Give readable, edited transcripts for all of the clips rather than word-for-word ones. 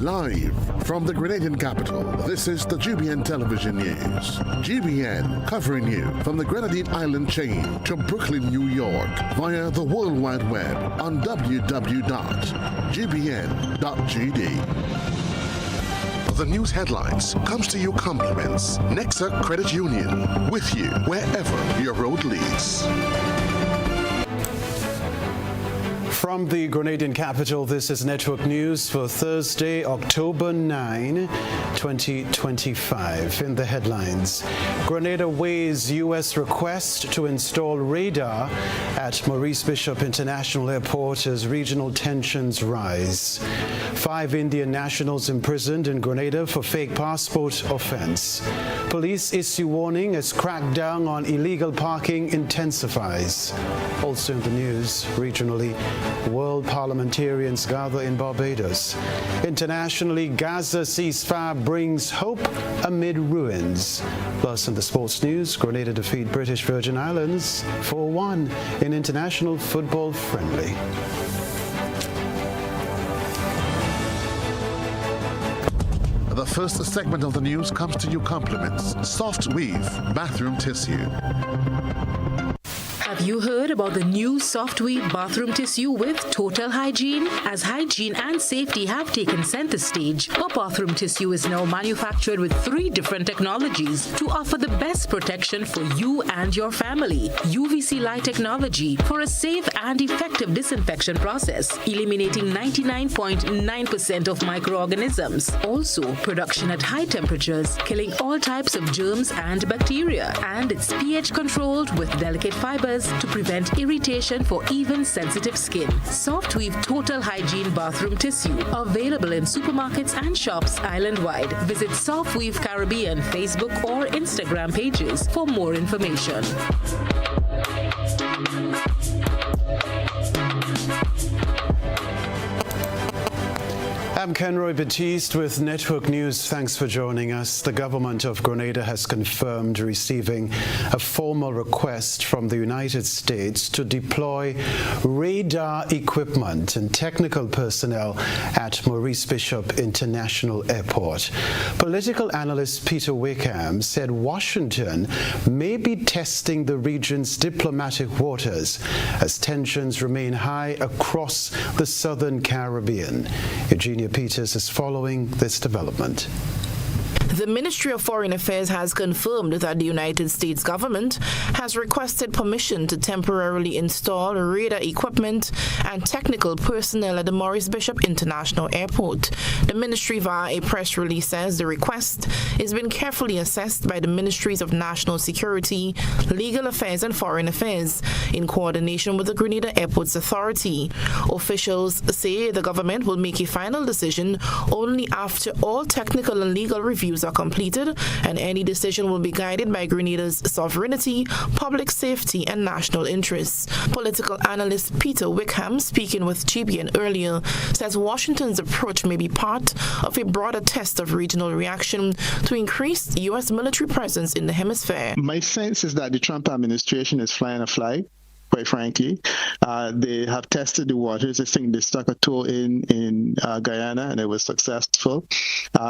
Live from the Grenadian capital, this is the GBN Television News. GBN covering you from the Grenadine Island chain to Brooklyn, New York via the World Wide Web on www.gbn.gd. The news headlines comes to you compliments Nexa Credit Union, with you wherever your road leads. From the Grenadian capital, this is Network News for Thursday, October 9, 2025. In the headlines, Grenada weighs U.S. request to install radar at Maurice Bishop International Airport as regional tensions rise. 5 Indian nationals imprisoned in Grenada for fake passport offense. Police issue warning as crackdown on illegal parking intensifies. Also in the news, regionally, world parliamentarians gather in Barbados. Internationally, Gaza ceasefire brings hope amid ruins. Plus, in the sports news, Grenada defeat British Virgin Islands 4-1 in international football friendly. The first segment of the news comes to you compliments Soft Weave Bathroom Tissue. Have you heard about the new Soft Weave bathroom tissue with total hygiene? As hygiene and safety have taken center stage, our bathroom tissue is now manufactured with 3 different technologies to offer the best protection for you and your family. UVC light technology for a safe and effective disinfection process, eliminating 99.9% of microorganisms. Also, production at high temperatures, killing all types of germs and bacteria. And it's pH controlled with delicate fibers to prevent irritation for even sensitive skin. Soft Weave Total Hygiene Bathroom Tissue. Available in supermarkets and shops island-wide. Visit Soft Weave Caribbean Facebook or Instagram pages for more information. I'm Kenroy Baptiste with Network News. Thanks for joining us. The government of Grenada has confirmed receiving a formal request from the United States to deploy radar equipment and technical personnel at Maurice Bishop International Airport. Political analyst Peter Wickham said Washington may be testing the region's diplomatic waters as tensions remain high across the southern Caribbean. Eugenia Peters is following this development. The Ministry of Foreign Affairs has confirmed that the United States government has requested permission to temporarily install radar equipment and technical personnel at the Maurice Bishop International Airport. The ministry, via a press release, says the request is being carefully assessed by the Ministries of National Security, Legal Affairs and Foreign Affairs in coordination with the Grenada Airports Authority. Officials say the government will make a final decision only after all technical and legal reviews are completed, and any decision will be guided by Grenada's sovereignty, public safety, and national interests. Political analyst Peter Wickham, speaking with GBN earlier, says Washington's approach may be part of a broader test of regional reaction to increased U.S. military presence in the hemisphere. My sense is that the Trump administration is flying a flag. Quite frankly, they have tested the waters. I think they stuck a toe in Guyana, and it was successful.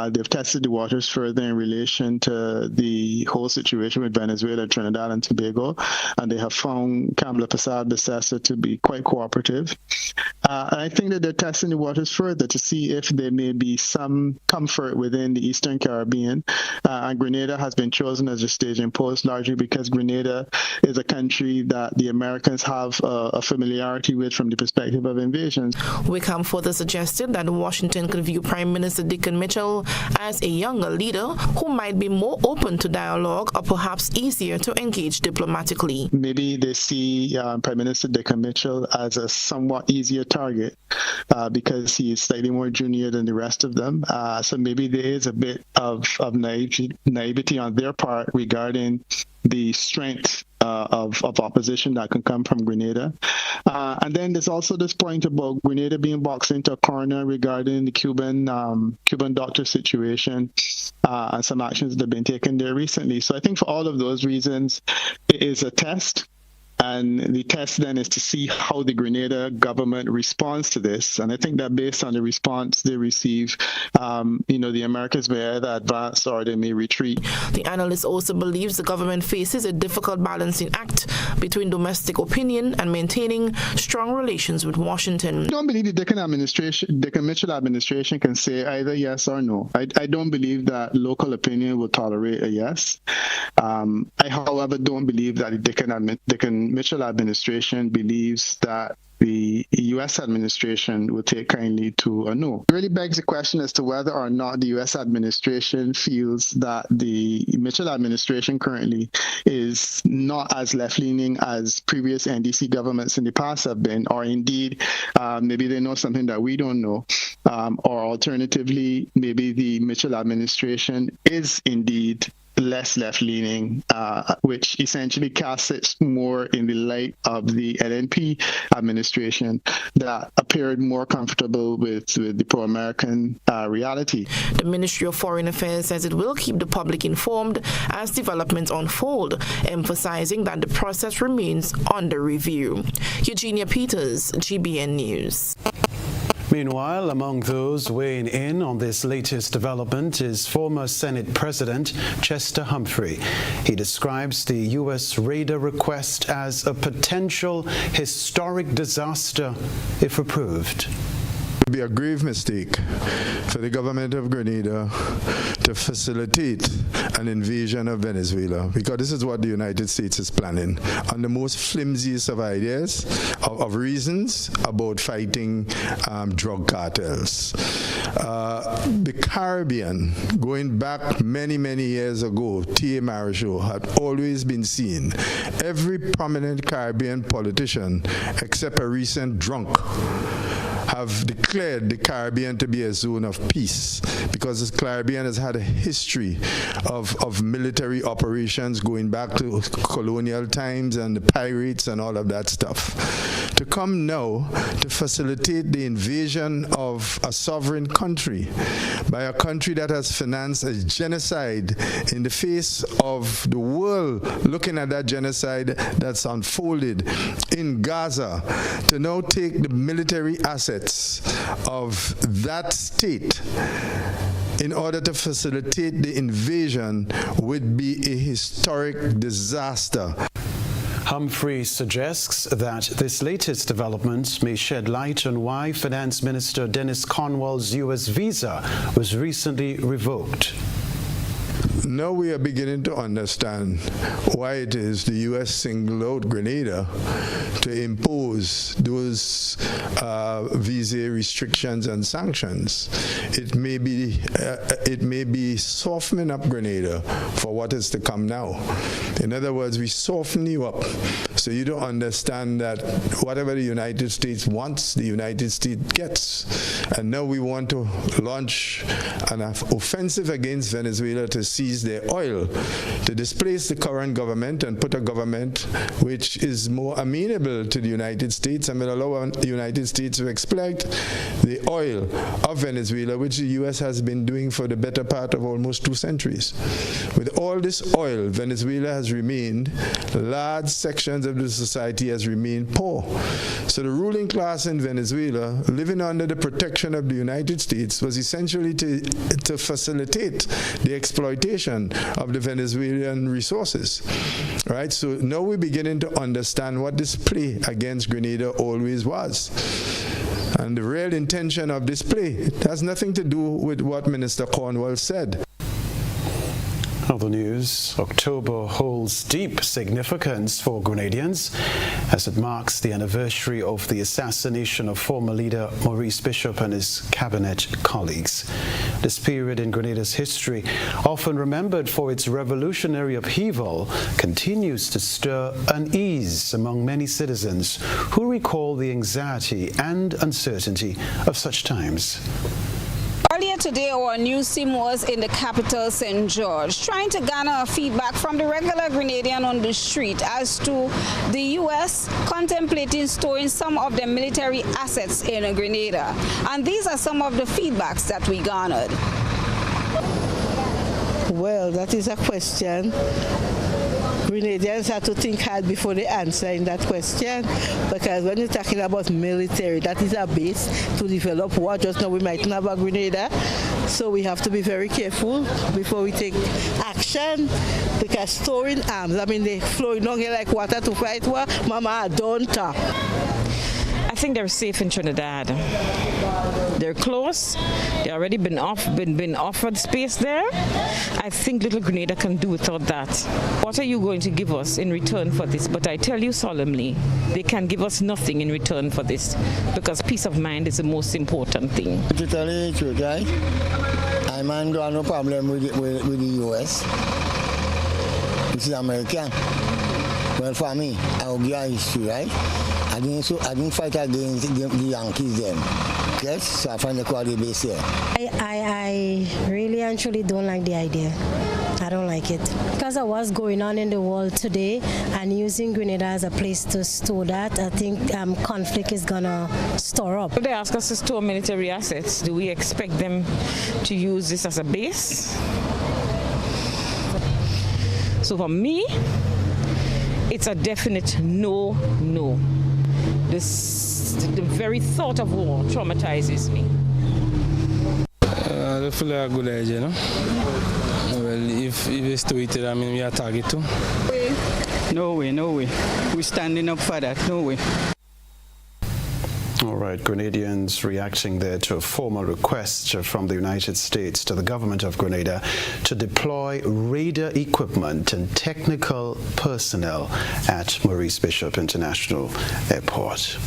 They've tested the waters further in relation to the whole situation with Venezuela, Trinidad, and Tobago, and they have found Kamala Persad-Bessessa to be quite cooperative. And I think that they're testing the waters further to see if there may be some comfort within the Eastern Caribbean. And Grenada has been chosen as a staging post largely because Grenada is a country that the Americans have a familiarity with from the perspective of invasions. Wickham further suggested that Washington could view Prime Minister Dickon Mitchell as a younger leader who might be more open to dialogue or perhaps easier to engage diplomatically. Maybe they see Prime Minister Dickon Mitchell as a somewhat easier target because he is slightly more junior than the rest of them. So maybe there is a bit of naivety on their part regarding the strength of opposition that can come from Grenada. And then there's also this point about Grenada being boxed into a corner regarding the Cuban doctor situation and some actions that have been taken there recently. So I think for all of those reasons, it is a test. And the test then is to see how the Grenada government responds to this. And I think that based on the response they receive, the Americans may either advance or they may retreat. The analyst also believes the government faces a difficult balancing act between domestic opinion and maintaining strong relations with Washington. I don't believe the Dickon Mitchell administration can say either yes or no. I don't believe that local opinion will tolerate a yes. I, however, don't believe that the Dickon Mitchell administration believes that the U.S. administration will take kindly to a no. It really begs the question as to whether or not the U.S. administration feels that the Mitchell administration currently is not as left-leaning as previous NDC governments in the past have been, or indeed, maybe they know something that we don't know, or alternatively, maybe the Mitchell administration is indeed less left-leaning, which essentially casts it more in the light of the LNP administration that appeared more comfortable with the pro-American reality. The Ministry of Foreign Affairs says it will keep the public informed as developments unfold, emphasizing that the process remains under review. Eugenia Peters, GBN News. Meanwhile, among those weighing in on this latest development is former Senate President Chester Humphrey. He describes the U.S. radar request as a potential historic disaster if approved. It would be a grave mistake for the government of Grenada to facilitate an invasion of Venezuela, because this is what the United States is planning on the most flimsiest of ideas, of reasons about fighting drug cartels. The Caribbean, going back many, many years ago, T.A. Marichaux had always been seen. Every prominent Caribbean politician, except a recent drunk, have declared the Caribbean to be a zone of peace, because the Caribbean has had a history of military operations going back to colonial times and the pirates and all of that stuff. To come now to facilitate the invasion of a sovereign country by a country that has financed a genocide in the face of the world looking at that genocide that's unfolded in Gaza, to now take the military assets of that state in order to facilitate the invasion would be a historic disaster. Humphrey suggests that this latest development may shed light on why Finance Minister Dennis Cornwall's U.S. visa was recently revoked. Now we are beginning to understand why it is the U.S. singled out Grenada to impose those visa restrictions and sanctions. It may be softening up Grenada for what is to come now. In other words, we soften you up so you don't understand that whatever the United States wants, the United States gets. And now we want to launch an offensive against Venezuela to seize their oil, to displace the current government and put a government which is more amenable to the United States and will allow the United States to exploit the oil of Venezuela, which the U.S. has been doing for the better part of almost 2 centuries. With all this oil, Venezuela has remained, large sections of the society has remained poor. So the ruling class in Venezuela, living under the protection of the United States, was essentially to facilitate the exploitation of the Venezuelan resources. Right? So now we're beginning to understand what this play against Grenada always was. And the real intention of this play has nothing to do with what Minister Cornwall said. Other news, October holds deep significance for Grenadians as it marks the anniversary of the assassination of former leader Maurice Bishop and his cabinet colleagues. This period in Grenada's history, often remembered for its revolutionary upheaval, continues to stir unease among many citizens who recall the anxiety and uncertainty of such times. Earlier today, our news team was in the capital, St. George, trying to garner feedback from the regular Grenadian on the street as to the U.S. contemplating storing some of their military assets in Grenada. And these are some of the feedbacks that we garnered. Well, that is a question Grenadians have to think hard before they answer in that question, because when you're talking about military, that is a base to develop war. Just now we might not have a Grenada, so we have to be very careful before we take action, because storing arms, I mean, they flowing down here like water to fight war. Mama, don't talk. I think they're safe in Trinidad. They're close. They already been offered space there. I think little Grenada can do without that. What are you going to give us in return for this? But I tell you solemnly, they can give us nothing in return for this, because peace of mind is the most important thing. To tell you the truth, right? I man don't have no problem with the US. This is American. Well, for me, I will give you a history, right? I didn't fight against the Yankees then. Yes, so I find the quality base here. I really and truly don't like the idea. I don't like it. Because of what's going on in the world today and using Grenada as a place to store that, I think conflict is going to stir up. If they ask us to store military assets, do we expect them to use this as a base? So for me, it's a definite no. The very thought of war traumatizes me. I feel like a good idea, no? Well, if it's to it, I mean, we are target too. No way. We're standing up for that, no way. All right, Grenadians reacting there to a formal request from the United States to the government of Grenada to deploy radar equipment and technical personnel at Maurice Bishop International Airport.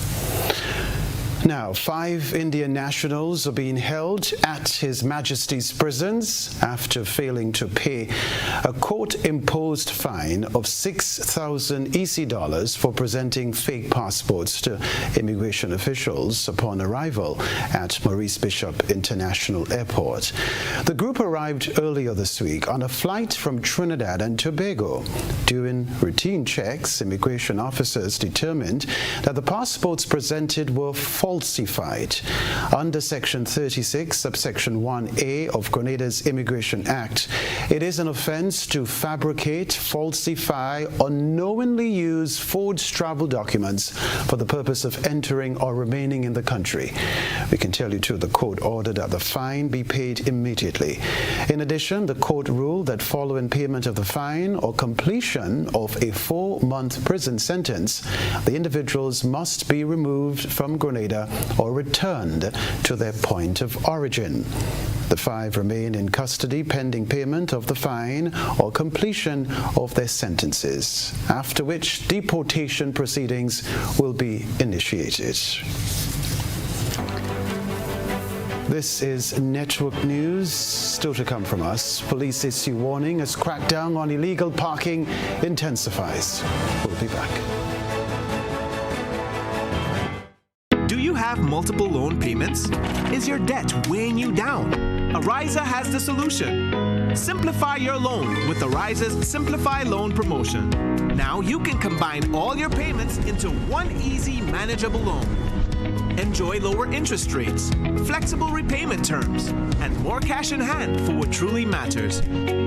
Now, 5 Indian nationals are being held at His Majesty's prisons after failing to pay a court-imposed fine of 6,000 EC dollars for presenting fake passports to immigration officials upon arrival at Maurice Bishop International Airport. The group arrived earlier this week on a flight from Trinidad and Tobago. During routine checks, immigration officers determined that the passports presented were falsified. Under Section 36, subsection 1A of Grenada's Immigration Act, it is an offense to fabricate, falsify, or knowingly use forged travel documents for the purpose of entering or remaining in the country. We can tell you too, the court ordered that the fine be paid immediately. In addition, the court ruled that following payment of the fine or completion of a 4-month prison sentence, the individuals must be removed from Grenada or returned to their point of origin. The 5 remain in custody pending payment of the fine or completion of their sentences, after which deportation proceedings will be initiated. This is Network News. Still to come from us. Police issue warning as crackdown on illegal parking intensifies. We'll be back. Do you have multiple loan payments? Is your debt weighing you down? Ariza has the solution. Simplify your loan with Ariza's Simplify Loan promotion. Now you can combine all your payments into one easy, manageable loan. Enjoy lower interest rates, flexible repayment terms, and more cash in hand for what truly matters.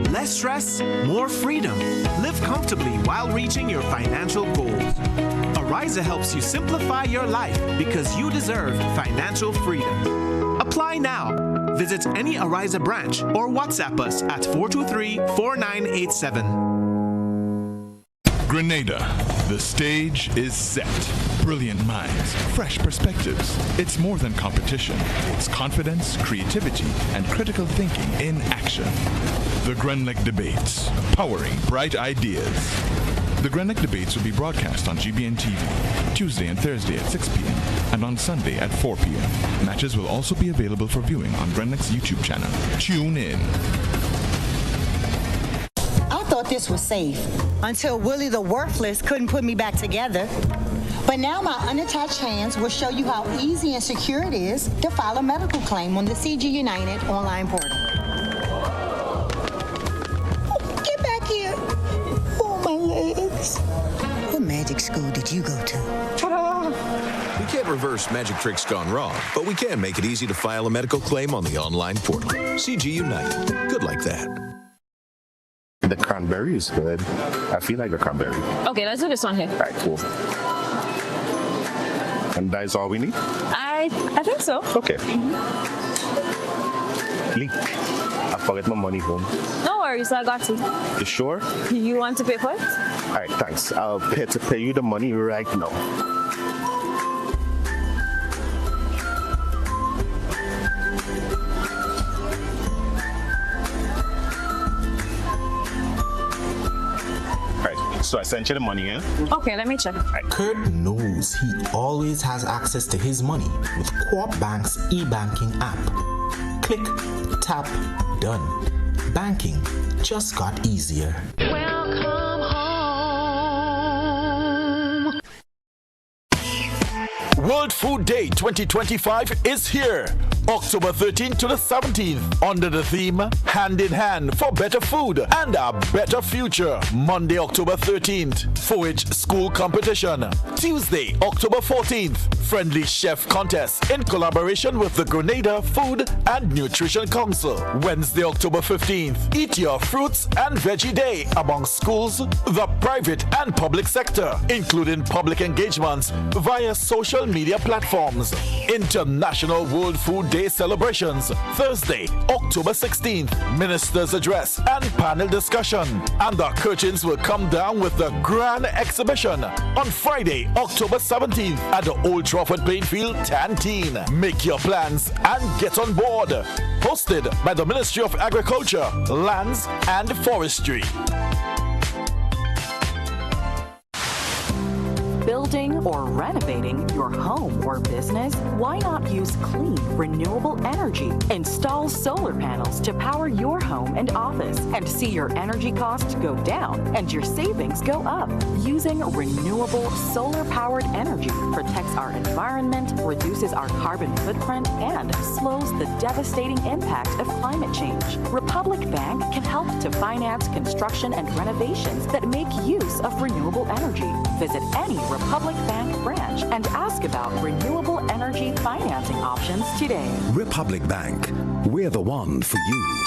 Less stress, more freedom. Live comfortably while reaching your financial goals. Ariza helps you simplify your life because you deserve financial freedom. Apply now. Visit any Ariza branch or WhatsApp us at 423-4987. Grenada. The stage is set. Brilliant minds, fresh perspectives. It's more than competition. It's confidence, creativity, and critical thinking in action. The Grenlec Debates, powering bright ideas. The Grenlec Debates will be broadcast on GBN TV, Tuesday and Thursday at 6 p.m. and on Sunday at 4 p.m. Matches will also be available for viewing on Grenlec's YouTube channel. Tune in. I thought this was safe until Willie the Worthless couldn't put me back together. But now my unattached hands will show you how easy and secure it is to file a medical claim on the CG United online portal. Get back here. Oh, my legs. What magic school did you go to? We can't reverse magic tricks gone wrong, but we can make it easy to file a medical claim on the online portal. CG United. Good like that. The cranberry is good. I feel like the cranberry. Okay, let's do this one here. All right, cool. And that is all we need? I think so. Okay. Lee, I forget my money home. No worries, I got you. You sure? You want to pay for it? All right, thanks. I'll pay you the money right now. So I sent you the money, yeah? Okay, let me check. Kurt knows he always has access to his money with Co-op Bank's e-banking app. Click, tap, done. Banking just got easier. Welcome home. World Food Day 2025 is here. October 13th to the 17th under the theme Hand in Hand for Better Food and a Better Future. Monday, October 13th, 4-H School Competition. Tuesday, October 14th, Friendly Chef Contest in collaboration with the Grenada Food and Nutrition Council. Wednesday, October 15th, Eat Your Fruits and Veggie Day among schools, the private and public sector, including public engagements via social media platforms. International World Food Day celebrations. Thursday, October 16th, Minister's Address and panel discussion. And the curtains will come down with the grand exhibition on Friday, October 17th at the Old Trafford Plainfield Canteen. Make your plans and get on board. Hosted by the Ministry of Agriculture, Lands and Forestry. Building or renovating your home or business? Why not use clean, renewable energy? Install solar panels to power your home and office and see your energy costs go down and your savings go up. Using renewable solar-powered energy protects our environment, reduces our carbon footprint, and slows the devastating impact of climate change. Republic Bank can help to finance construction and renovations that make use of renewable energy. Visit any Republic Bank branch and ask about renewable energy financing options today. Republic Bank, we're the one for you.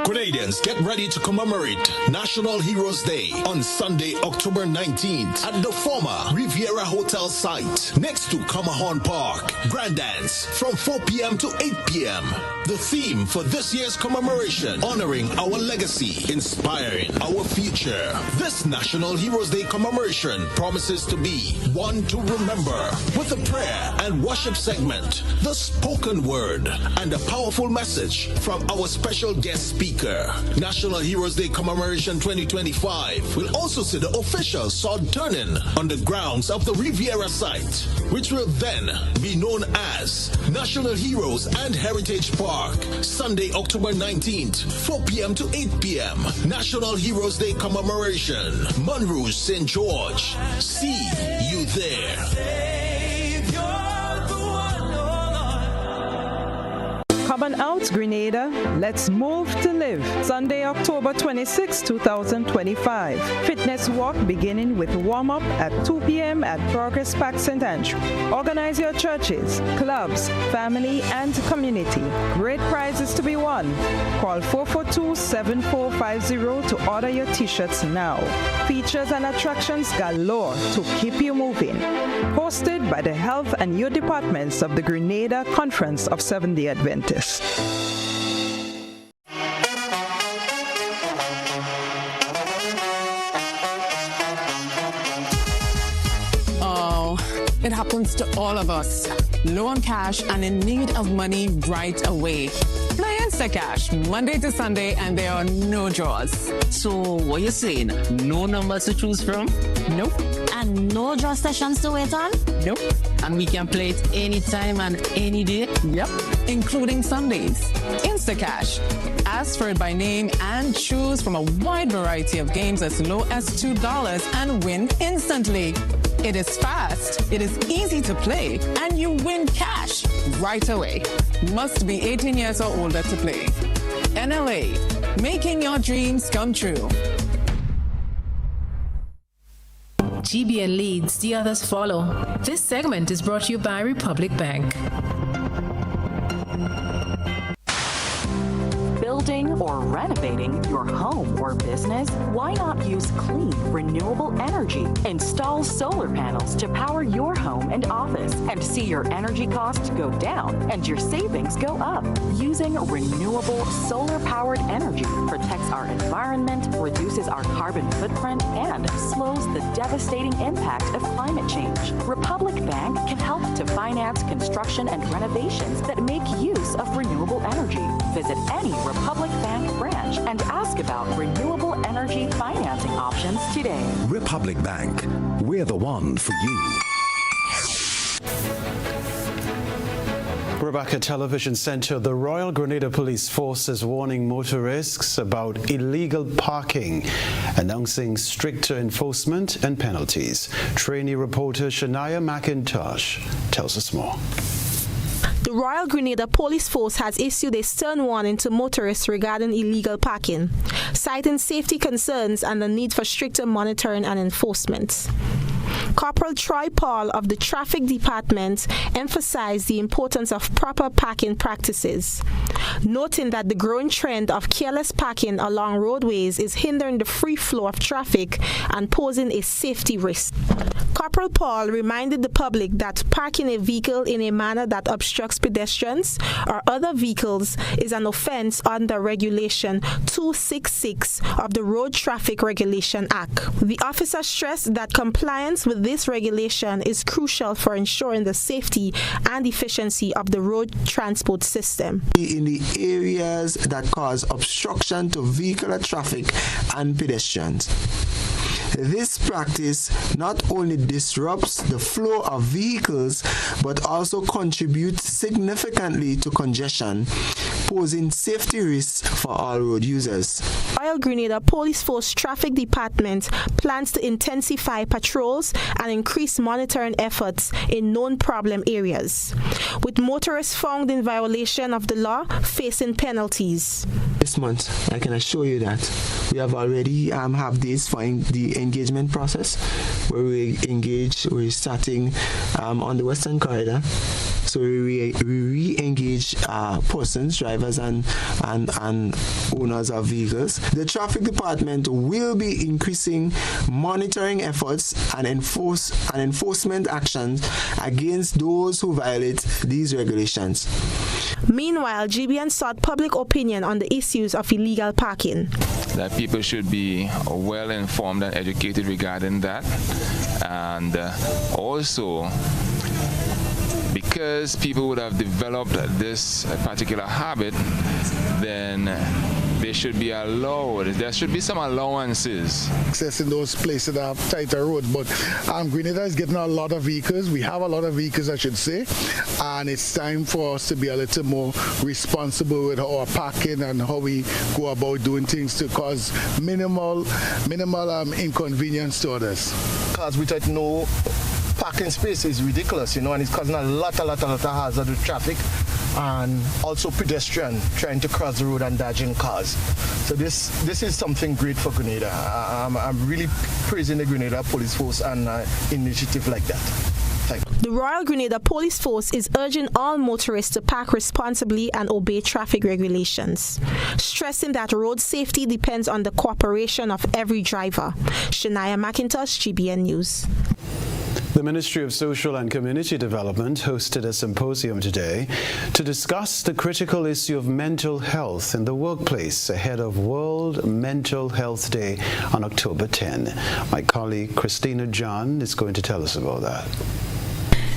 Grenadians, get ready to commemorate National Heroes Day on Sunday, October 19th at the former Riviera Hotel site next to Camahorn Park. Grand dance from 4 p.m. to 8 p.m. The theme for this year's commemoration, honoring our legacy, inspiring our future. This National Heroes Day commemoration promises to be one to remember with a prayer and worship segment, the spoken word, and a powerful message from our special guest speaker. National Heroes Day Commemoration 2025 will also see the official sword turning on the grounds of the Riviera site, which will then be known as National Heroes and Heritage Park. Sunday, October 19th, 4 p.m. to 8 p.m. National Heroes Day Commemoration, Monrouge, St. George. See you there. Come on out, Grenada. Let's move to live. Sunday, October 26, 2025. Fitness walk beginning with warm-up at 2 p.m. at Progress Park St. Andrew. Organize your churches, clubs, family, and community. Great prizes to be won. Call 442-7450 to order your t-shirts now. Features and attractions galore to keep you moving. Hosted by the Health and Youth Departments of the Grenada Conference of Seventh-day Adventists. Oh, it happens to all of us. Low on cash and in need of money right away. Play Instacash Monday to Sunday and there are no draws. So what you saying? No numbers to choose from? Nope. And no draw sessions to wait on? Nope. And we can play it anytime and any day? Yep, including Sundays. Instacash. Ask for it by name and choose from a wide variety of games as low as $2 and win instantly. It is fast, it is easy to play, and you win cash right away. Must be 18 years or older to play. NLA, making your dreams come true. GBN leads, the others follow. This segment is brought to you by Republic Bank. Building or renovating your home or business? Why not use clean, renewable energy? Install solar panels to power your home and office and see your energy costs go down and your savings go up. Using renewable solar-powered energy protects our environment, reduces our carbon footprint, and slows the devastating impact of climate change. Republic Bank can help to finance construction and renovations that make use of renewable energy. Visit any Republic Bank branch and ask about renewable energy financing options today. Republic Bank, we're the one for you. Rebecca Television Centre, the Royal Grenada Police Force is warning motorists about illegal parking, announcing stricter enforcement and penalties. Trainee reporter Shania McIntosh tells us more. The Royal Grenada Police Force has issued a stern warning to motorists regarding illegal parking, citing safety concerns and the need for stricter monitoring and enforcement. Corporal Troy Paul of the Traffic Department emphasized the importance of proper parking practices, noting that the growing trend of careless parking along roadways is hindering the free flow of traffic and posing a safety risk. Corporal Paul reminded the public that parking a vehicle in a manner that obstructs pedestrians or other vehicles is an offense under Regulation 266 of the Road Traffic Regulation Act. The officer stressed that compliance with this regulation is crucial for ensuring the safety and efficiency of the road transport system. In the areas that cause obstruction to vehicular traffic and pedestrians. This practice not only disrupts the flow of vehicles but also contributes significantly to congestion, posing safety risks for all road users. Royal Grenada Police Force Traffic Department plans to intensify patrols and increase monitoring efforts in known problem areas, with motorists found in violation of the law facing penalties. This month, I can assure you that we have already have days for the engagement process, where we're starting on the Western Corridor. So we re-engage persons, drivers and owners of vehicles. The traffic department will be increasing monitoring efforts and enforcement actions against those who violate these regulations. Meanwhile, GBN sought public opinion on the issues of illegal parking. That people should be well informed and educated regarding that, and also because people would have developed this particular habit, then they should be allowed. There should be some allowances. Accessing those places that have tighter roads, but Grenada is getting a lot of vehicles. We have a lot of vehicles, I should say, and it's time for us to be a little more responsible with our parking and how we go about doing things to cause minimal inconvenience to others. Because without no parking space is ridiculous, and it's causing a lot of hazard with traffic and also pedestrian trying to cross the road and dodging cars. So this is something great for Grenada. I'm really praising the Grenada Police Force and initiative like that. Thank you. The Royal Grenada Police Force is urging all motorists to park responsibly and obey traffic regulations, stressing that road safety depends on the cooperation of every driver. Shania McIntosh, GBN News. The Ministry of Social and Community Development hosted a symposium today to discuss the critical issue of mental health in the workplace ahead of World Mental Health Day on October 10. My colleague Christina John is going to tell us about that.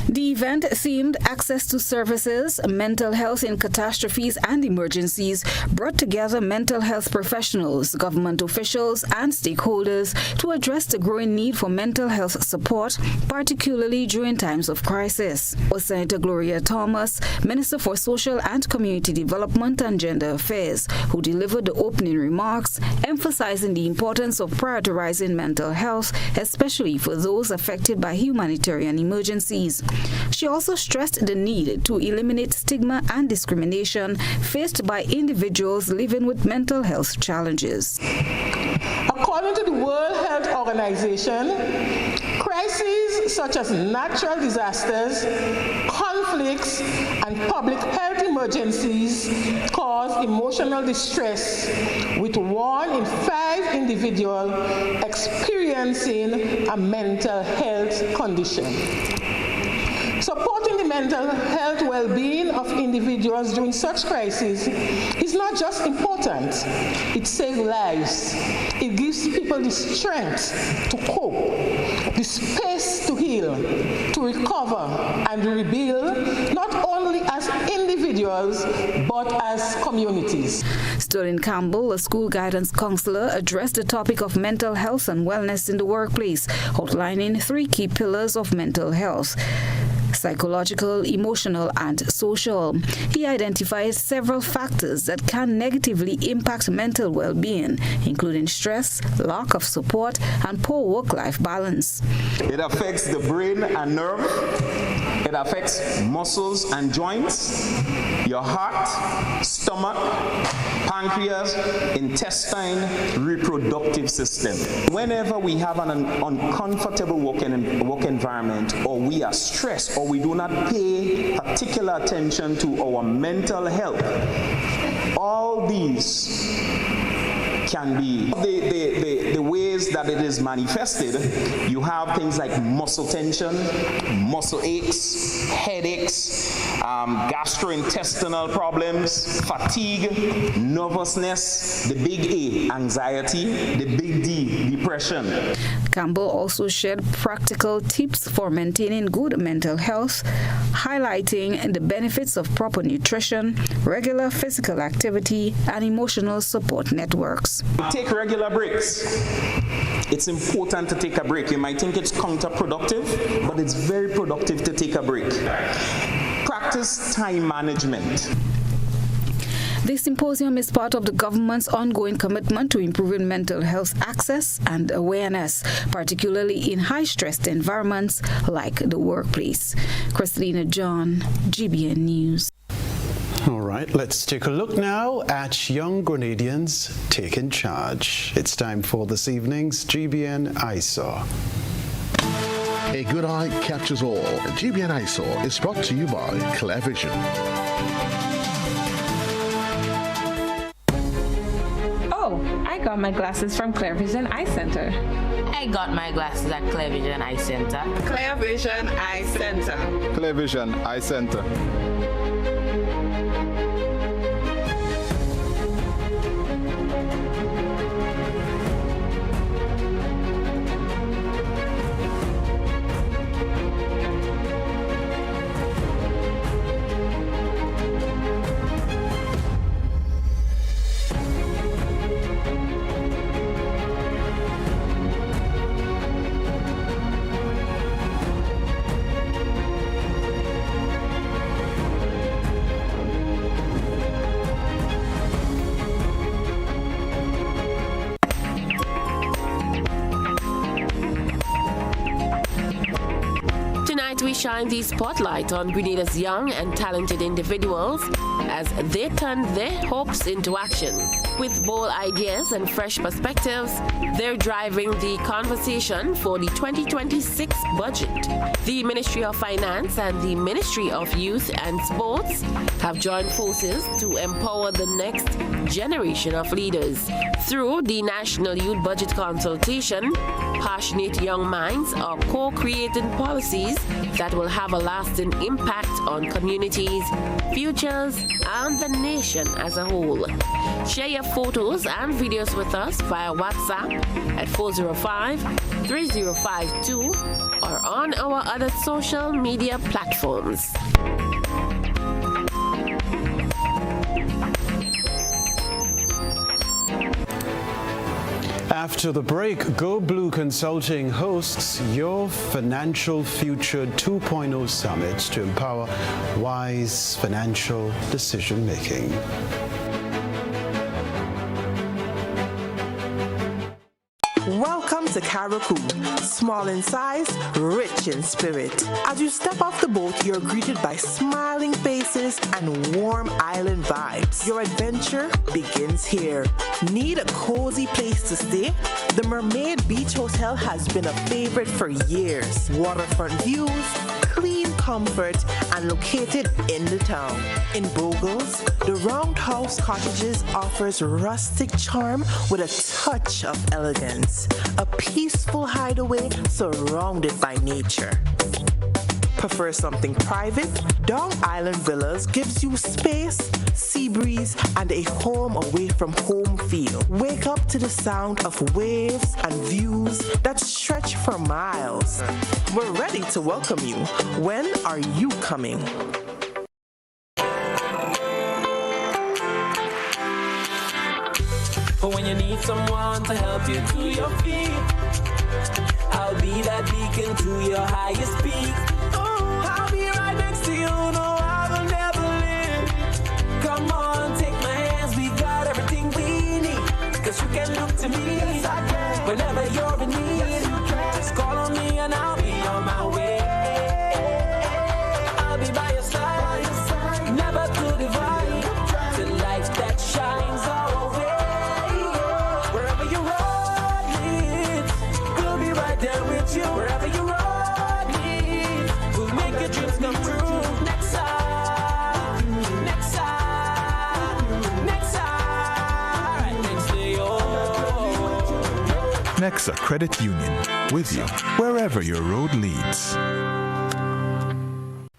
The event themed Access to Services, Mental Health in Catastrophes and Emergencies brought together mental health professionals, government officials, and stakeholders to address the growing need for mental health support, particularly during times of crisis. Senator Gloria Thomas, Minister for Social and Community Development and Gender Affairs, who delivered the opening remarks, emphasizing the importance of prioritizing mental health, especially for those affected by humanitarian emergencies. She also stressed the need to eliminate stigma and discrimination faced by individuals living with mental health challenges. According to the World Health Organization, Crises such as natural disasters, conflicts, and public health emergencies cause emotional distress, with 1 in 5 individuals experiencing a mental health condition. Supporting the mental health well-being of individuals during such crises is not just important, it saves lives. It gives people the strength to cope, the space to heal, to recover and rebuild, not only as individuals, but as communities. Sterling Campbell, a school guidance counselor, addressed the topic of mental health and wellness in the workplace, outlining 3 key pillars of mental health: psychological, emotional, and social. He identifies several factors that can negatively impact mental well-being, including stress, lack of support, and poor work-life balance. It affects the brain and nerve. It affects muscles and joints, your heart, stomach, pancreas, intestine, reproductive system. Whenever we have an uncomfortable work environment, or we are stressed, or we do not pay particular attention to our mental health, all these can be the ways that it is manifested. You have things like muscle tension, muscle aches, headaches, gastrointestinal problems, fatigue, nervousness, the big A, anxiety, the big D, depression. Campbell also shared practical tips for maintaining good mental health, highlighting the benefits of proper nutrition, regular physical activity, and emotional support networks. Take regular breaks. It's important to take a break. You might think it's counterproductive, but it's very productive to take a break. Practice time management. This symposium is part of the government's ongoing commitment to improving mental health access and awareness, particularly in high-stressed environments like the workplace. Christina John, GBN News. All right, let's take a look now at young Grenadians taking charge. It's time for this evening's GBN ISAW. A good eye captures all. GBN ISAW is brought to you by Clear Vision. Oh, I got my glasses from Clear Vision Eye Center. I got my glasses at Clear Vision Eye Center. Clear Vision Eye Center. Clear Vision Eye Center. We shine the spotlight on Grenada's young and talented individuals as they turn their hopes into action. With bold ideas and fresh perspectives, they're driving the conversation for the 2026 budget. The Ministry of Finance and the Ministry of Youth and Sports have joined forces to empower the next generation of leaders. Through the National Youth Budget Consultation, passionate young minds are co-creating policies that will have a lasting impact on communities, futures, and the nation as a whole. Share your photos and videos with us via WhatsApp at 405-3052 or on our other social media platforms. After the break, Go Blue Consulting hosts your Financial Future 2.0 Summit to empower wise financial decision making. Welcome to Caracou. Small in size, rich in spirit. As you step off the boat, you're greeted by smiling faces and warm island vibes. Your adventure begins here. Need a cozy place to stay? The Mermaid Beach Hotel has been a favorite for years. Waterfront views, clean comfort, and located in the town. In Bogles, the Roundhouse Cottages offers rustic charm with a touch of elegance. A peaceful hideaway surrounded by nature. Prefer something private? Dong Island Villas gives you space, sea breeze, and a home away from home feel. Wake up to the sound of waves and views that stretch for miles. We're ready to welcome you. When are you coming? But when you need someone to help you to your feet, I'll be that beacon to your highest peak. I'll be right next to you, no, I will never leave. Come on, take my hands, we got everything we need. Cause you can look to me whenever you're in need. Just call on me and I'll be on my way. I'll be by your side, never to divide. The light that shines our way. Wherever your road leads, we'll be right there with you. Wherever your road leads, we'll make your dreams come true. Next time, next time, next time, right next to you. Nexa Credit Union, with you wherever your road leads.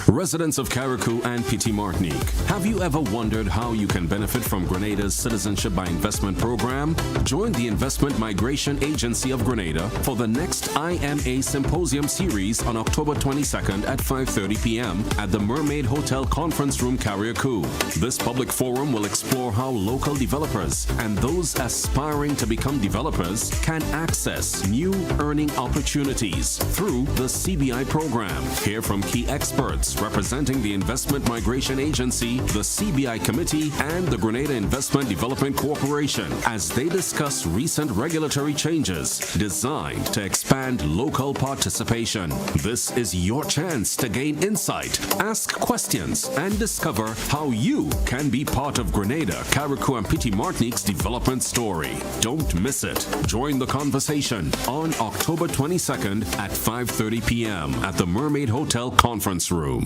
Residents of Caracou and Petit Martinique, have you ever wondered how you can benefit from Grenada's Citizenship by Investment program? Join the Investment Migration Agency of Grenada for the next IMA Symposium Series on October 22nd at 5:30 p.m. at the Mermaid Hotel Conference Room, Caracou. This public forum will explore how local developers and those aspiring to become developers can access new earning opportunities through the CBI program. Hear from key experts representing the Investment Migration Agency, the CBI Committee, and the Grenada Investment Development Corporation as they discuss recent regulatory changes designed to expand local participation. This is your chance to gain insight, ask questions, and discover how you can be part of Grenada, Caracou, and Petit Martinique's development story. Don't miss it. Join the conversation on October 22nd at 5:30 p.m. at the Mermaid Hotel Conference Room.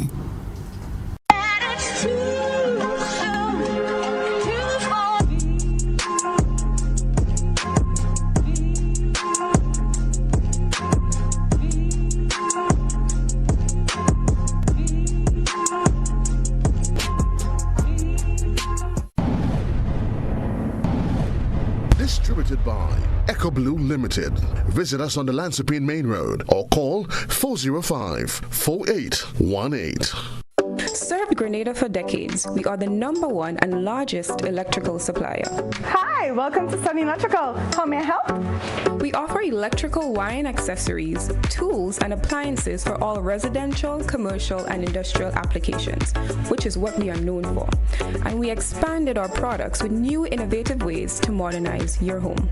Distributed by Echo Blue Limited. Visit us on the Lansopine Main Road or call 405-4818. Served Grenada for decades. We are the #1 and largest electrical supplier. Hi, welcome to Sunny Electrical. How may I help? We offer electrical wiring accessories, tools, and appliances for all residential, commercial, and industrial applications, which is what we are known for. And we expanded our products with new innovative ways to modernize your home.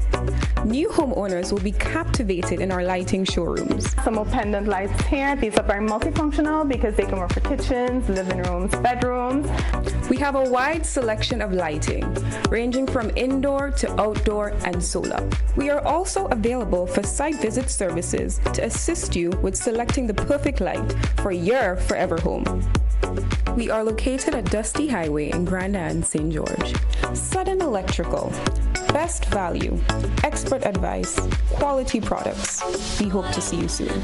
New homeowners will be captivated in our lighting showrooms. Some more pendant lights here. These are very multifunctional because they can work for kitchens, living rooms, bedrooms. We have a wide selection of lighting, ranging from indoor to outdoor and solar. We are also available for site visit services to assist you with selecting the perfect light for your forever home. We are located at Dusty Highway in Grand Anne, St. George. Sudden Electrical. Best value, expert advice, quality products. We hope to see you soon.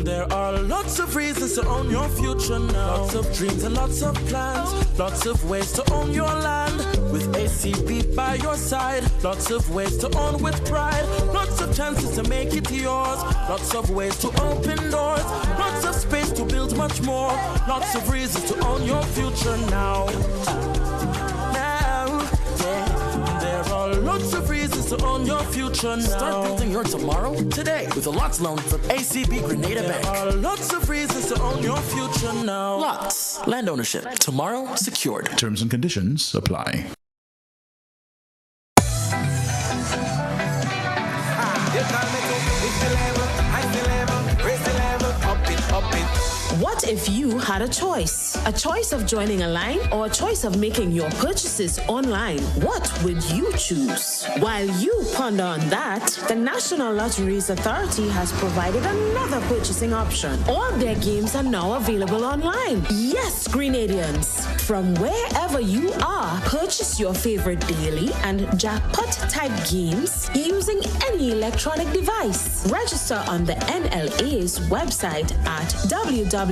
There are lots of reasons to own your future now. Lots of dreams and lots of plans. Lots of ways to own your land. With ACB by your side. Lots of ways to own with pride. Lots of chances to make it yours. Lots of ways to open doors. Lots of space to build much more. Lots of reasons to own your future now. There are lots of reasons to own your future now. Start building your tomorrow today with a Lots loan from ACB Grenada Bank. There are lots of reasons to own your future now. Lots. Land ownership. Tomorrow secured. Terms and conditions apply. What if you had a choice? A choice of joining a line or a choice of making your purchases online? What would you choose? While you ponder on that, the National Lotteries Authority has provided another purchasing option. All their games are now available online. Yes, Grenadians, from wherever you are, purchase your favorite daily and jackpot type games using any electronic device. Register on the NLA's website at www.nla.gd.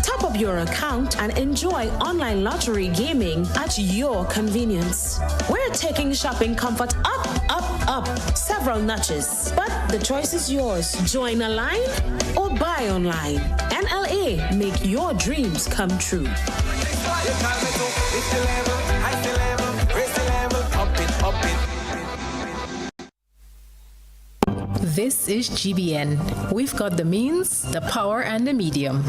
Top up your account and enjoy online lottery gaming at your convenience. We're taking shopping comfort up several notches, but the choice is yours. Join a line or buy online. NLA, make your dreams come true. This is GBN. We've got the means, the power, and the medium.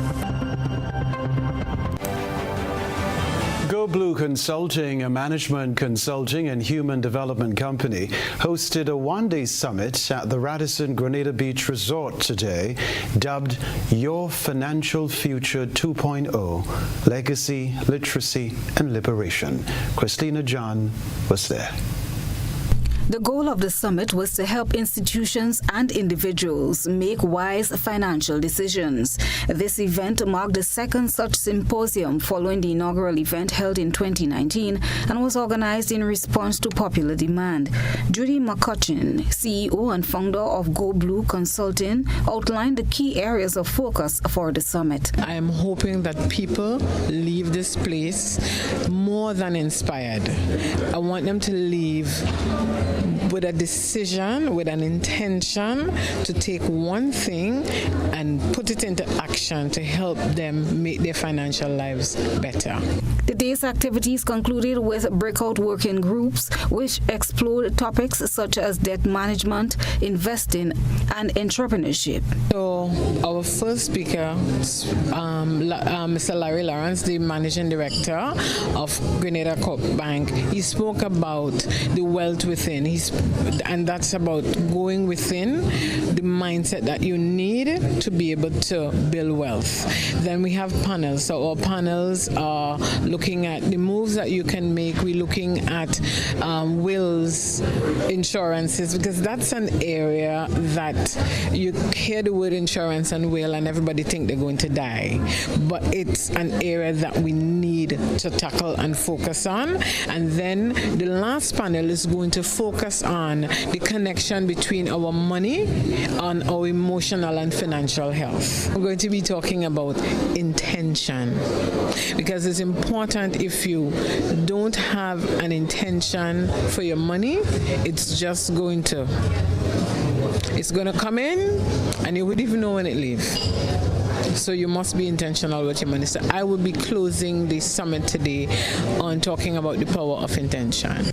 Go Blue Consulting, a management consulting and human development company, hosted a one-day summit at the Radisson Grenada Beach Resort today, dubbed Your Financial Future 2.0, Legacy, Literacy, and Liberation. Christina John was there. The goal of the summit was to help institutions and individuals make wise financial decisions. This event marked the second such symposium following the inaugural event held in 2019 and was organized in response to popular demand. Judy McCutcheon, CEO and founder of Go Blue Consulting, outlined the key areas of focus for the summit. I am hoping that people leave this place more than inspired. I want them to leave with a decision, with an intention to take one thing and put it into action to help them make their financial lives better. The day's activities concluded with breakout working groups which explored topics such as debt management, investing, and entrepreneurship. So our first speaker, Mr. Larry Lawrence, the Managing Director of Grenada Corp Bank, he spoke about the wealth within. And that's about going within the mindset that you need to be able to build wealth. Then we have panels. So our panels are looking at the moves that you can make. We're looking at wills, insurances, because that's an area that you hear the word insurance and will and everybody think they're going to die. But it's an area that we need to tackle and focus on. And then the last panel is going to focus on the connection between our money and our emotional and financial health. We're going to be talking about intention, because it's important. If you don't have an intention for your money, it's just going to come in and you wouldn't even know when it leaves. So you must be intentional with your money. So I will be closing the summit today on talking about the power of intention.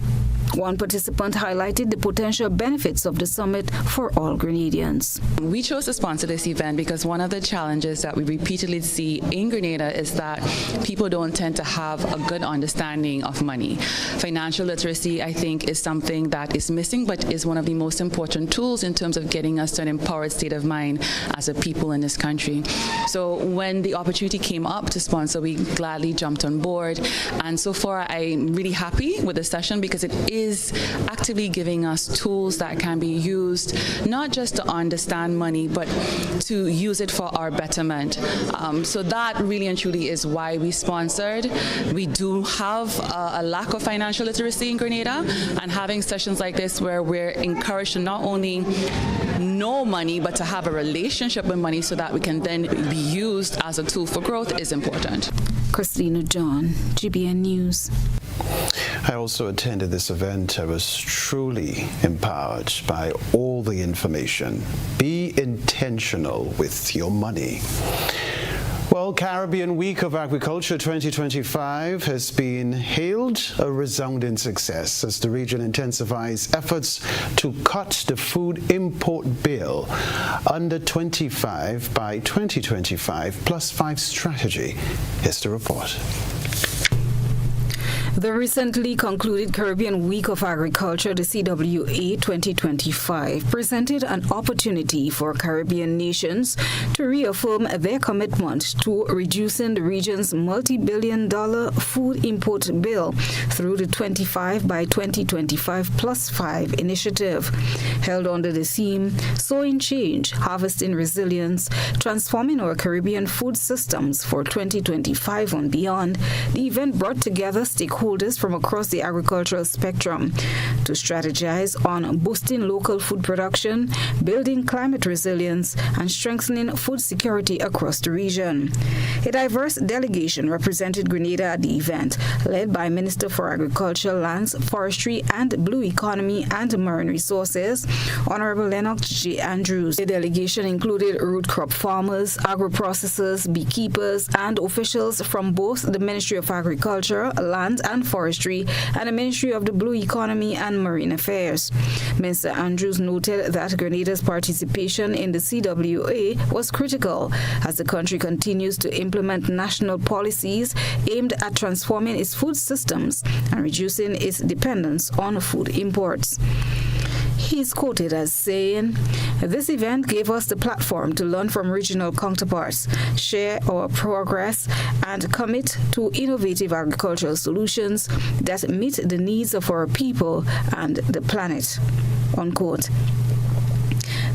One participant highlighted the potential benefits of the summit for all Grenadians. We chose to sponsor this event because one of the challenges that we repeatedly see in Grenada is that people don't tend to have a good understanding of money. Financial literacy, I think, is something that is missing, but is one of the most important tools in terms of getting us to an empowered state of mind as a people in this country. So when the opportunity came up to sponsor, we gladly jumped on board. And so far, I'm really happy with the session because it is actively giving us tools that can be used not just to understand money, but to use it for our betterment. So that really and truly is why we sponsored. We do have a lack of financial literacy in Grenada, and having sessions like this where we're encouraged to not only know money, but to have a relationship with money so that we can then be used as a tool for growth is important. Christina John, GBN News. I also attended this event. I was truly empowered by all the information. Be intentional with your money. Well, Caribbean Week of Agriculture 2025 has been hailed a resounding success as the region intensifies efforts to cut the food import bill under 25 by 2025 +5 strategy. Here's the report. The recently concluded Caribbean Week of Agriculture, the CWA 2025, presented an opportunity for Caribbean nations to reaffirm their commitment to reducing the region's multi-billion-dollar food import bill through the 25 by 2025 plus 5 initiative. Held under the theme, Sowing Change, Harvesting Resilience, Transforming Our Caribbean Food Systems for 2025 and beyond, the event brought together stakeholders from across the agricultural spectrum to strategize on boosting local food production, building climate resilience, and strengthening food security across the region. A diverse delegation represented Grenada at the event, led by Minister for Agriculture, Lands, Forestry, and Blue Economy and Marine Resources, Honorable Lennox J. Andrews. The delegation included root crop farmers, agro-processors, beekeepers, and officials from both the Ministry of Agriculture, Land and Forestry, and the Ministry of the Blue Economy and Marine Affairs. Minister Andrews noted that Grenada's participation in the CWA was critical as the country continues to implement national policies aimed at transforming its food systems and reducing its dependence on food imports. He is quoted as saying, "This event gave us the platform to learn from regional counterparts, share our progress, and commit to innovative agricultural solutions that meet the needs of our people and the planet." Unquote.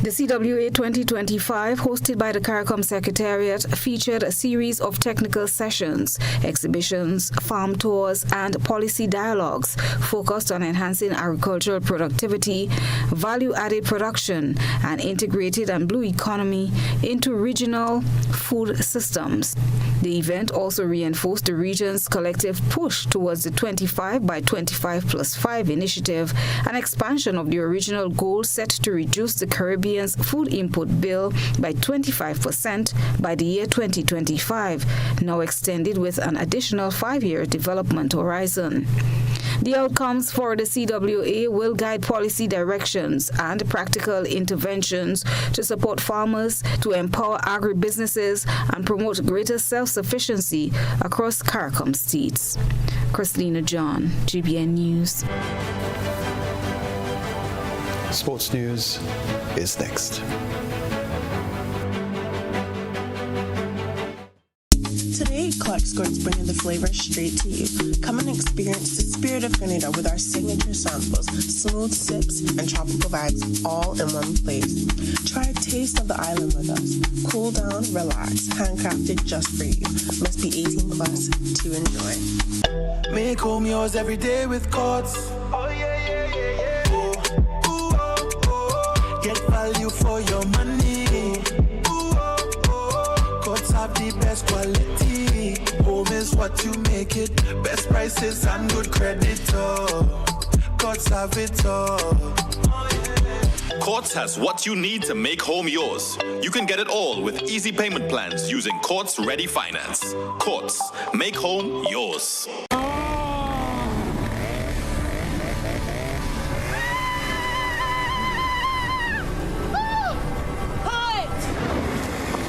The CWA 2025, hosted by the CARICOM Secretariat, featured a series of technical sessions, exhibitions, farm tours, and policy dialogues focused on enhancing agricultural productivity, value-added production, and integrated and blue economy into regional food systems. The event also reinforced the region's collective push towards the 25 by 25 plus 5 initiative, an expansion of the original goal set to reduce the Caribbean's food import bill by 25% by the year 2025, now extended with an additional 5-year development horizon. The outcomes for the CWA will guide policy directions and practical interventions to support farmers, to empower agribusinesses, and promote greater self-sufficiency across CARICOM states. Christina John, GBN News. Sports news is next. Today, Clark Skirts bringing the flavor straight to you. Come and experience the spirit of Grenada with our signature samples, smooth sips, and tropical vibes all in one place. Try a taste of the island with us. Cool down, relax, handcrafted just for you. Must be 18 plus to enjoy. Make home yours every day with Courts. Oh yeah, yeah, yeah, yeah. Ooh, ooh, oh, oh. Get value for your money. Ooh, oh, oh. Courts have the best quality. Home is what you make it. Best prices and good credit. Oh, Courts have it all. Courts has what you need to make home yours. You can get it all with easy payment plans using Courts Ready Finance. Courts, make home yours.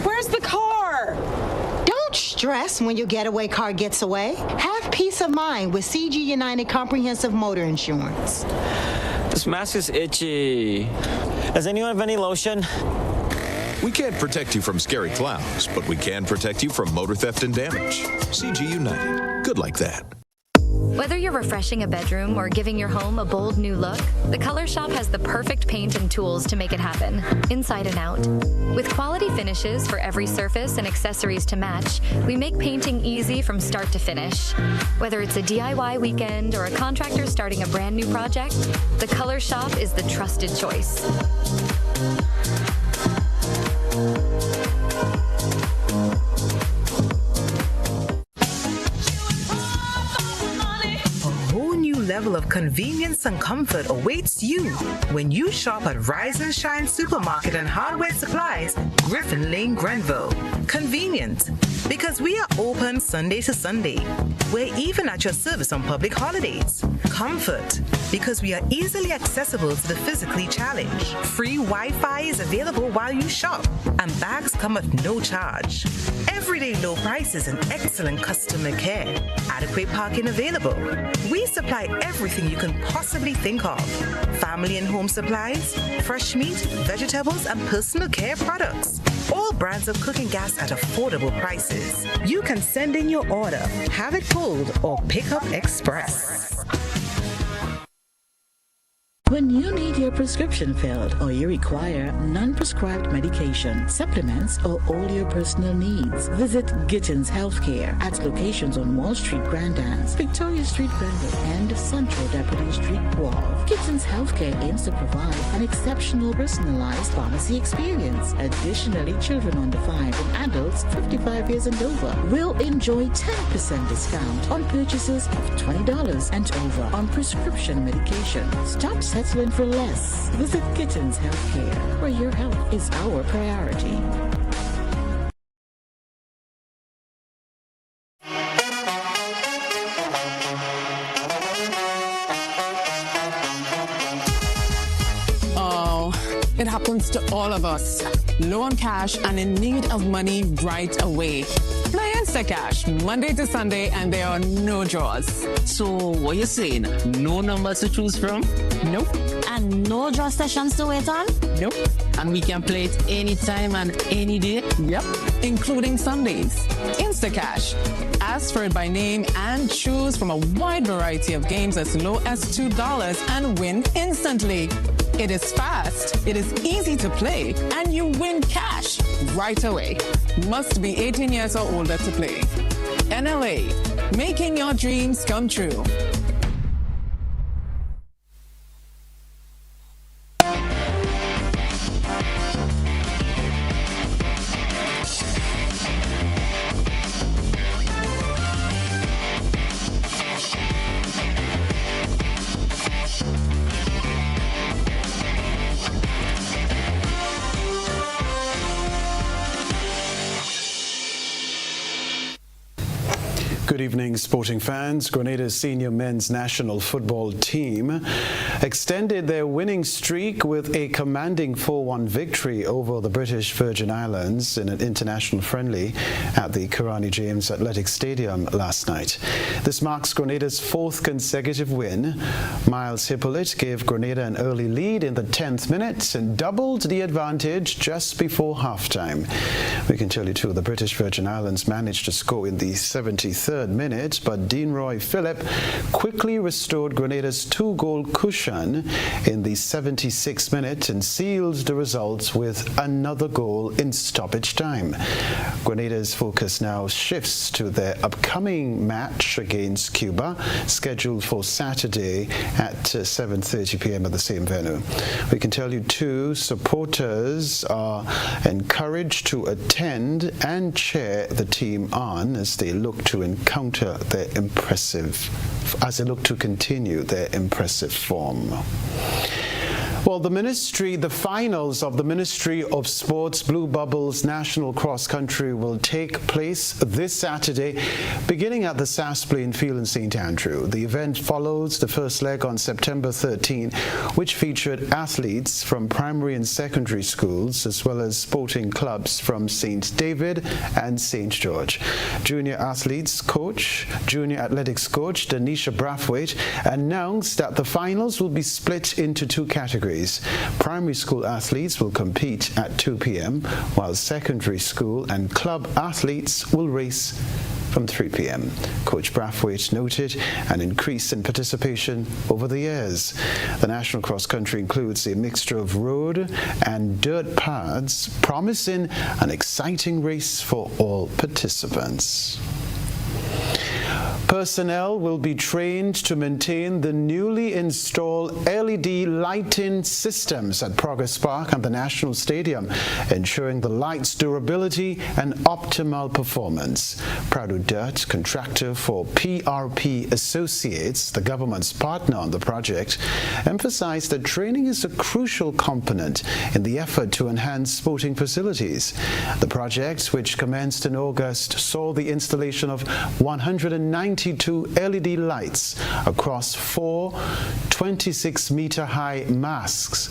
Where's the car? Don't stress when your getaway car gets away. Have peace of mind with CG United Comprehensive Motor Insurance. This mask is itchy. Does anyone have any lotion? We can't protect you from scary clowns, but we can protect you from motor theft and damage. CG United. Good like that. Whether you're refreshing a bedroom or giving your home a bold new look, the Color Shop has the perfect paint and tools to make it happen, inside and out. With quality finishes for every surface and accessories to match, we make painting easy from start to finish. Whether it's a DIY weekend or a contractor starting a brand new project, the Color Shop is the trusted choice. Level of convenience and comfort awaits you when you shop at Rise and Shine Supermarket and Hardware Supplies, Griffin Lane, Grenville. Convenient, because we are open Sunday to Sunday. We're even at your service on public holidays. Comfort, because we are easily accessible to the physically challenged. Free Wi-Fi is available while you shop, and bags come at no charge. Everyday low prices and excellent customer care. Adequate parking available. We supply everything you can possibly think of. Family and home supplies, fresh meat, vegetables, and personal care products. All brands of cooking gas at affordable prices. You can send in your order, have it pulled, or pick up express. When you need your prescription filled or you require non-prescribed medication, supplements, or all your personal needs, visit Gittins Healthcare at locations on Wall Street, Grandans, Victoria Street, Grenville, and Central Deputy Street, Wharf. Gittins Healthcare aims to provide an exceptional personalized pharmacy experience. Additionally, children under 5 and adults 55 years and over will enjoy 10% discount on purchases of $20 and over on prescription medication. Stop settling for less. Visit Gittins Healthcare, where your health is our priority. It happens to all of us. Low on cash and in need of money right away. Play Instacash Monday to Sunday and there are no draws. So what you saying? No numbers to choose from? Nope. And no draw sessions to wait on? Nope. And we can play it anytime and any day? Yep. Including Sundays. Instacash. Ask for it by name and choose from a wide variety of games as low as $2 and win instantly. It is fast, it is easy to play, and you win cash right away. Must be 18 years or older to play. NLA, making your dreams come true. Good evening, sporting fans. Grenada's senior men's national football team extended their winning streak with a commanding 4-1 victory over the British Virgin Islands in an international friendly at the Kirani James Athletic Stadium last night. This marks Grenada's 4th consecutive win. Miles Hippolyte gave Grenada an early lead in the 10th minute and doubled the advantage just before halftime. We can tell you too, the British Virgin Islands managed to score in the 73rd minute, but Kenroy Philip quickly restored Grenada's 2-goal cushion in the 76th minute and sealed the result with another goal in stoppage time. Grenada's focus now shifts to their upcoming match against Cuba, scheduled for Saturday at 7:30 p.m. at the same venue. We can tell you too, supporters are encouraged to attend and cheer the team on as they look to continue their impressive form. Well, the finals of the Ministry of Sports Blue Bubbles National Cross Country will take place this Saturday, beginning at the Saspleen Field in St. Andrew. The event follows the first leg on September 13, which featured athletes from primary and secondary schools, as well as sporting clubs from St. David and St. George. Junior athletics coach Danisha Brathwaite announced that the finals will be split into 2 categories. Primary school athletes will compete at 2 p.m., while secondary school and club athletes will race from 3 p.m. Coach Brathwaite noted an increase in participation over the years. The National Cross Country includes a mixture of road and dirt paths, promising an exciting race for all participants. Personnel will be trained to maintain the newly installed LED lighting systems at Progress Park and the National Stadium, ensuring the lights' durability and optimal performance. Prado Dirt, contractor for PRP Associates, the government's partner on the project, emphasized that training is a crucial component in the effort to enhance sporting facilities. The project, which commenced in August, saw the installation of 190 92 LED lights across 4 26-meter-high masts,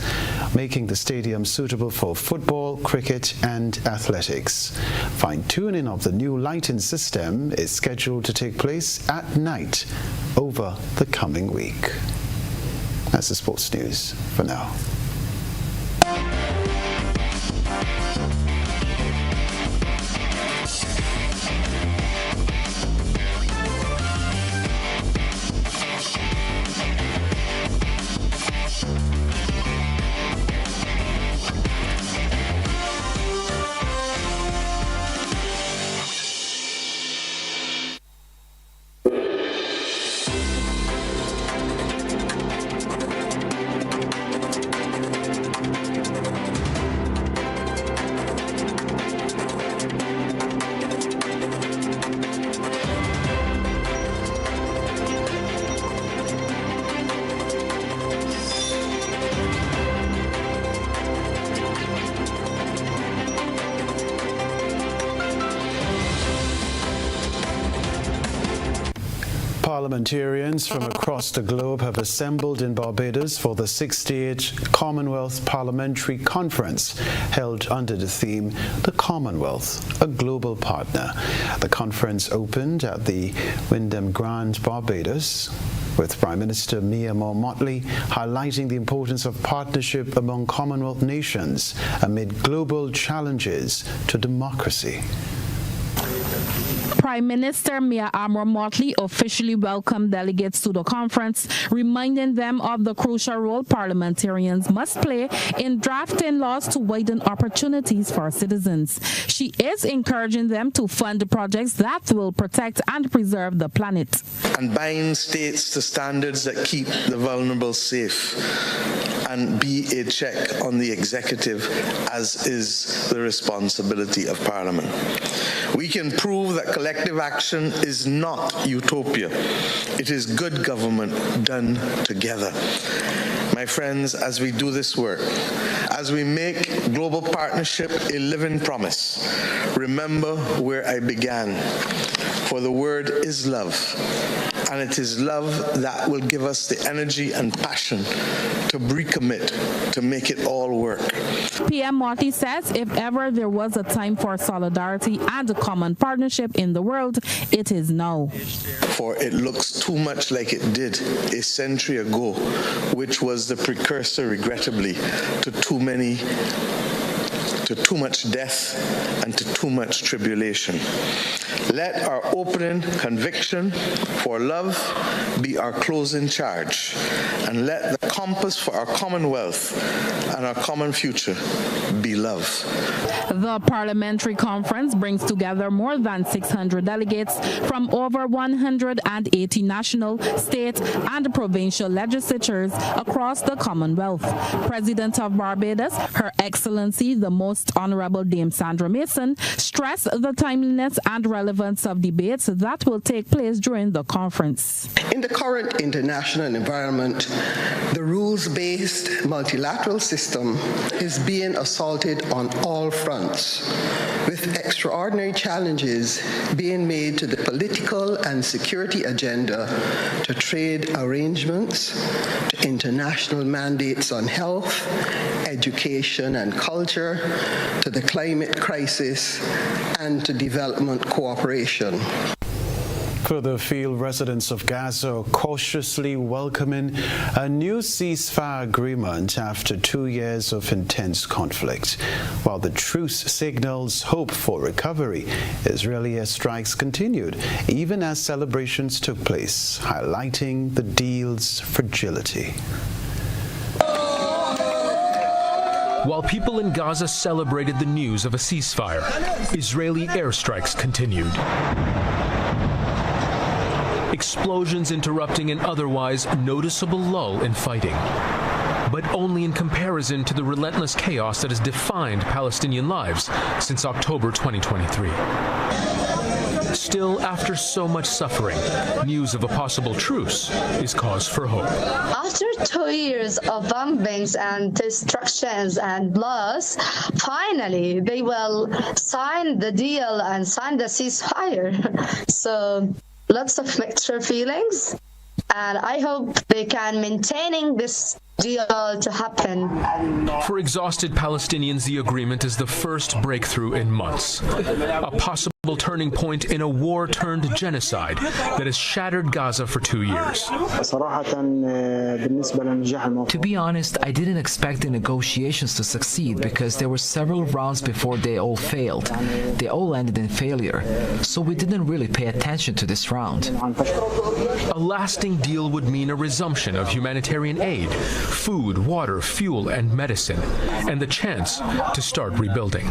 making the stadium suitable for football, cricket and athletics. Fine-tuning of the new lighting system is scheduled to take place at night over the coming week. That's the sports news for now. Parliamentarians from across the globe have assembled in Barbados for the 68th Commonwealth Parliamentary Conference, held under the theme, The Commonwealth, a Global Partner. The conference opened at the Wyndham Grand Barbados, with Prime Minister Mia Motley highlighting the importance of partnership among Commonwealth nations amid global challenges to democracy. Prime Minister Mia Motley officially welcomed delegates to the conference, reminding them of the crucial role parliamentarians must play in drafting laws to widen opportunities for citizens. She is encouraging them to fund projects that will protect and preserve the planet. And bind states to standards that keep the vulnerable safe and be a check on the executive, as is the responsibility of Parliament. We can prove that collective action is not utopia. It is good government done together. My friends, as we do this work, as we make global partnership a living promise, remember where I began. For the word is love, and it is love that will give us the energy and passion to recommit, to make it all work. PM Motley says if ever there was a time for solidarity and a common partnership in the world, it is now. For it looks too much like it did a century ago, which was the precursor, regrettably, to too much death and to too much tribulation. Let our opening conviction for love be our closing charge, and let the compass for our commonwealth and our common future be love. The parliamentary conference brings together more than 600 delegates from over 180 national, state, and provincial legislatures across the Commonwealth. President of Barbados, Her Excellency the Most Honorable Dame Sandra Mason, stressed the timeliness and relevance of debates that will take place during the conference. In the current international environment, the rules-based multilateral system is being assaulted on all fronts, with extraordinary challenges being made to the political and security agenda, to trade arrangements, to international mandates on health, education and culture, to the climate crisis, and to development cooperation. Further afield, residents of Gaza are cautiously welcoming a new ceasefire agreement after 2 years of intense conflict. While the truce signals hope for recovery, Israeli airstrikes continued, even as celebrations took place, highlighting the deal's fragility. While people in Gaza celebrated the news of a ceasefire, Israeli airstrikes continued. Explosions interrupting an otherwise noticeable lull in fighting, but only in comparison to the relentless chaos that has defined Palestinian lives since October 2023. Still, after so much suffering, news of a possible truce is cause for hope. After 2 years of bombings and destructions and loss, finally they will sign the deal and sign the ceasefire. So lots of mixed feelings, and I hope they can maintaining this deal to happen. For exhausted Palestinians, the agreement is the first breakthrough in months. A possible turning point in a war turned genocide that has shattered Gaza for 2 years. To be honest, I didn't expect the negotiations to succeed because there were several rounds before they all failed. They all ended in failure, so we didn't really pay attention to this round. A lasting deal would mean a resumption of humanitarian aid, food, water, fuel, and medicine, and the chance to start rebuilding.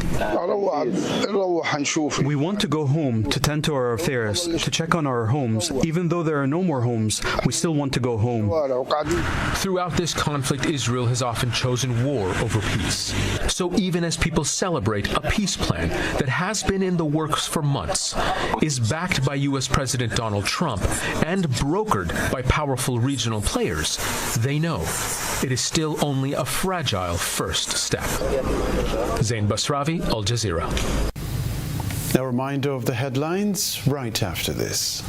We want to go home, to tend to our affairs, to check on our homes. Even though there are no more homes, we still want to go home. Throughout this conflict, Israel has often chosen war over peace. So even as people celebrate a peace plan that has been in the works for months, is backed by U.S. President Donald Trump, and brokered by powerful regional players, they know it is still only a fragile first step. Zain Basravi, Al Jazeera. A reminder of the headlines right after this.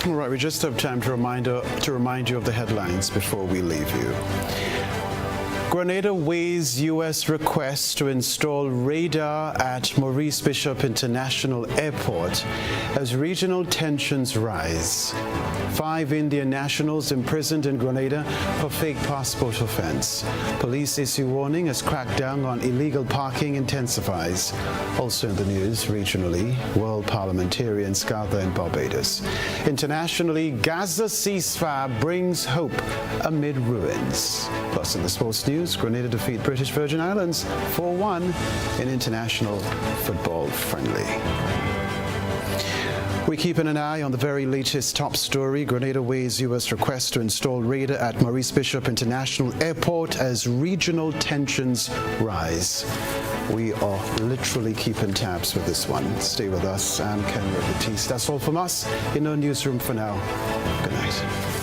All right, we just have time to remind you of the headlines before we leave you. Grenada weighs U.S. request to install radar at Maurice Bishop International Airport as regional tensions rise. 5 Indian nationals imprisoned in Grenada for fake passport offense. Police issue warning as crackdown on illegal parking intensifies. Also in the news regionally, world parliamentarians gather in Barbados. Internationally, Gaza ceasefire brings hope amid ruins. Plus in the sports news, Grenada defeat British Virgin Islands 4-1 in international football friendly. We're keeping an eye on the very latest top story. Grenada weighs U.S. request to install radar at Maurice Bishop International Airport as regional tensions rise. We are literally keeping tabs with this one. Stay with us. I'm Kenroy, Baptiste. That's all from us in our newsroom for now. Good night.